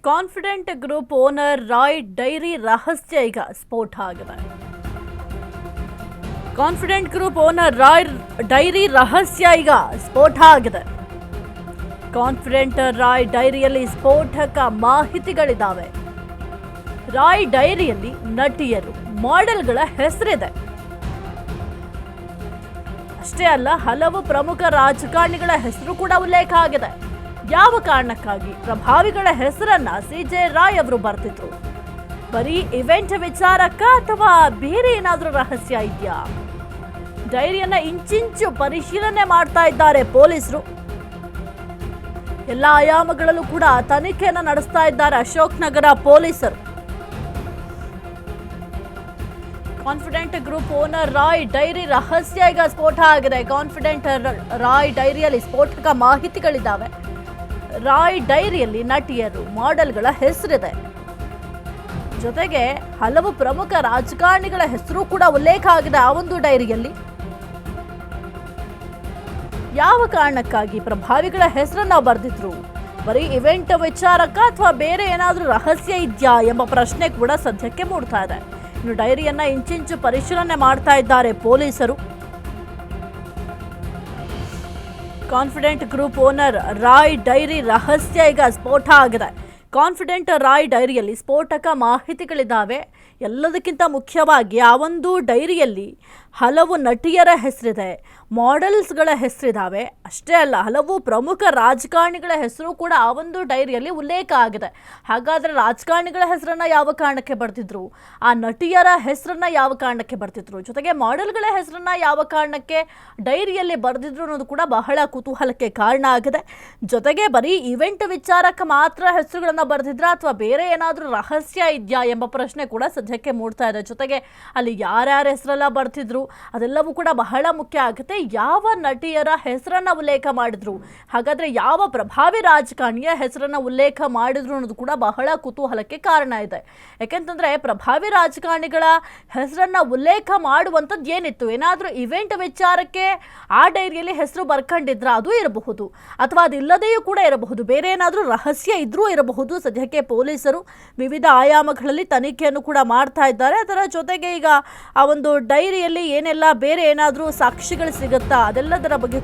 Confident group owner Roy diary ರಹಸ್ಯ ಈಗ ಸ್ಫೋಟ ಆಗಿದೆ. Confident group owner Roy diary ರಹಸ್ಯ ಈಗ ಸ್ಫೋಟ ಆಗಿದೆ. ಕಾನ್ಫಿಡೆಂಟ್ ರಾಯ್ ಡೈರಿಯಲ್ಲಿ ಸ್ಫೋಟಕ ಮಾಹಿತಿಗಳಿದ್ದಾವೆ. ರಾಯ್ ಡೈರಿಯಲ್ಲಿ ನಟಿಯರು, ಮಾಡೆಲ್ಗಳ ಹೆಸರಿದೆ. ಅಷ್ಟೇ ಅಲ್ಲ, ಹಲವು ಪ್ರಮುಖ ರಾಜಕಾರಣಿಗಳ ಹೆಸರು ಕೂಡ ಉಲ್ಲೇಖ ಆಗಿದೆ. ಯಾವ ಕಾರಣಕ್ಕಾಗಿ ಪ್ರಭಾವಿಗಳ ಹೆಸರನ್ನ ಸಿಜೆ ರಾಯ್ ಅವರು ಬರ್ತಿದ್ರು? ಬರೀ ಇವೆಂಟ್ ವಿಚಾರಕ್ಕ ಅಥವಾ ಬೇರೆ ಏನಾದ್ರೂ ರಹಸ್ಯ ಇದೆಯಾ? ಡೈರಿಯನ್ನ ಇಂಚಿಂಚು ಪರಿಶೀಲನೆ ಮಾಡ್ತಾ ಇದ್ದಾರೆ ಪೊಲೀಸರು. ಎಲ್ಲ ಆಯಾಮಗಳಲ್ಲೂ ಕೂಡ ತನಿಖೆಯನ್ನ ನಡೆಸ್ತಾ ಇದ್ದಾರೆ ಅಶೋಕ್ ನಗರ ಪೊಲೀಸರು. Confident group owner Roy diary ರಹಸ್ಯ ಈಗ ಸ್ಫೋಟ ಆಗಿದೆ. ಕಾನ್ಫಿಡೆಂಟ್ ರಾಯ್ ಡೈರಿಯಲ್ಲಿ ಸ್ಫೋಟಕ ಮಾಹಿತಿಗಳಿದ್ದಾವೆ. ರಾಯ್ ಡೈರಿಯಲ್ಲಿ ನಟಿಯರು, ಮಾಡೆಲ್ಗಳ ಹೆಸರಿದೆ. ಜೊತೆಗೆ ಹಲವು ಪ್ರಮುಖ ರಾಜಕಾರಣಿಗಳ ಹೆಸರು ಕೂಡ ಉಲ್ಲೇಖ ಆಗಿದೆ ಆ ಒಂದು ಡೈರಿಯಲ್ಲಿ. ಯಾವ ಕಾರಣಕ್ಕಾಗಿ ಪ್ರಭಾವಿಗಳ ಹೆಸರನ್ನ ಬರೆದಿದ್ರು? ಬರೀ ಇವೆಂಟ್ ವಿಚಾರಕ್ಕ ಅಥವಾ ಬೇರೆ ಏನಾದ್ರೂ ರಹಸ್ಯ ಇದೆಯಾ ಎಂಬ ಪ್ರಶ್ನೆ ಕೂಡ ಸದ್ಯಕ್ಕೆ ಮೂಡ್ತಾ ಇದೆ. ಇನ್ನು ಡೈರಿಯನ್ನ ಇಂಚಿಂಚು ಪರಿಶೀಲನೆ ಮಾಡ್ತಾ ಇದ್ದಾರೆ ಪೊಲೀಸರು. Confident group owner Roy diary ರಹಸ್ಯ ಈಗ ಸ್ಫೋಟ ಆಗಿದೆ. ಕಾನ್ಫಿಡೆಂಟ್ ರಾಯ್ ಡೈರಿಯಲ್ಲಿ ಸ್ಫೋಟಕ ಮಾಹಿತಿಗಳಿದ್ದಾವೆ. ಎಲ್ಲದಕ್ಕಿಂತ ಮುಖ್ಯವಾಗಿ ಆ ಒಂದು ಡೈರಿಯಲ್ಲಿ ಹಲವು ನಟಿಯರ ಹೆಸರಿದೆ, ಮಾಡೆಲ್ಸ್ಗಳ ಹೆಸರಿದ್ದಾವೆ. ಅಷ್ಟೇ ಅಲ್ಲ, ಹಲವು ಪ್ರಮುಖ ರಾಜಕಾರಣಿಗಳ ಹೆಸರು ಕೂಡ ಆ ಒಂದು ಡೈರಿಯಲ್ಲಿ ಉಲ್ಲೇಖ ಆಗಿದೆ. ಹಾಗಾದರೆ ರಾಜಕಾರಣಿಗಳ ಹೆಸರನ್ನ ಯಾವ ಕಾರಣಕ್ಕೆ ಬರ್ತಿದ್ರು? ಆ ನಟಿಯರ ಹೆಸರನ್ನ ಯಾವ ಕಾರಣಕ್ಕೆ ಬರ್ತಿದ್ರು? ಜೊತೆಗೆ ಮಾಡೆಲ್ಗಳ ಹೆಸರನ್ನ ಯಾವ ಕಾರಣಕ್ಕೆ ಡೈರಿಯಲ್ಲಿ ಬರೆದಿದ್ರು ಅನ್ನೋದು ಕೂಡ ಬಹಳ ಕುತೂಹಲಕ್ಕೆ ಕಾರಣ ಆಗಿದೆ. ಜೊತೆಗೆ ಬರೀ ಇವೆಂಟ್ ವಿಚಾರಕ್ಕೆ ಮಾತ್ರ ಹೆಸರುಗಳನ್ನ ಬರೆದಿದ್ರ ಅಥವಾ ಬೇರೆ ಏನಾದರೂ ರಹಸ್ಯ ಇದೆಯಾ ಎಂಬ ಪ್ರಶ್ನೆ ಕೂಡ ಸದ್ಯಕ್ಕೆ ಮೂಡ್ತಾ ಇದೆ. ಜೊತೆಗೆ ಅಲ್ಲಿ ಯಾರ್ಯಾರ ಹೆಸರೆಲ್ಲ ಬರ್ತಿದ್ರು ಅದೆಲ್ಲವೂ ಕೂಡ ಬಹಳ ಮುಖ್ಯ ಆಗುತ್ತೆ. ಯಾವ ನಟಿಯರ ಹೆಸರನ್ನ ಉಲ್ಲೇಖ ಮಾಡಿದ್ರು, ಹಾಗಾದ್ರೆ ಯಾವ ಪ್ರಭಾವಿ ರಾಜಕಾರಣಿಯ ಹೆಸರನ್ನ ಉಲ್ಲೇಖ ಮಾಡಿದ್ರು ಅನ್ನೋದು ಕೂಡ ಬಹಳ ಕುತೂಹಲಕ್ಕೆ ಕಾರಣ ಇದೆ. ಯಾಕೆಂತಂದ್ರೆ ಪ್ರಭಾವಿ ರಾಜಕಾರಣಿಗಳ ಹೆಸರನ್ನ ಉಲ್ಲೇಖ ಮಾಡುವಂಥದ್ದು ಏನಿತ್ತು? ಏನಾದರೂ ಇವೆಂಟ್ ವಿಚಾರಕ್ಕೆ ಆ ಡೈರಿಯಲ್ಲಿ ಹೆಸರು ಬರ್ಕೊಂಡಿದ್ರ ಅದು ಇರಬಹುದು, ಅಥವಾ ಅದಿಲ್ಲದೆಯೂ ಕೂಡ ಇರಬಹುದು. ಬೇರೆ ಏನಾದರೂ ರಹಸ್ಯ ಇದ್ರೂ ಇರಬಹುದು. ಸದ್ಯಕ್ಕೆ ಪೊಲೀಸರು ವಿವಿಧ ಆಯಾಮಗಳಲ್ಲಿ ತನಿಖೆಯನ್ನು ಕೂಡ ಮಾಡ್ತಾ ಇದ್ದಾರೆ. ಅದರ ಜೊತೆಗೆ ಈಗ ಆ ಒಂದು ಡೈರಿಯಲ್ಲಿ ಏನೆಲ್ಲ ಬೇರೆ ಏನಾದರೂ ಸಾಕ್ಷಿಗಳು ಸಿಗುತ್ತಾ ಅದೆಲ್ಲದರ ಬಗ್ಗೆ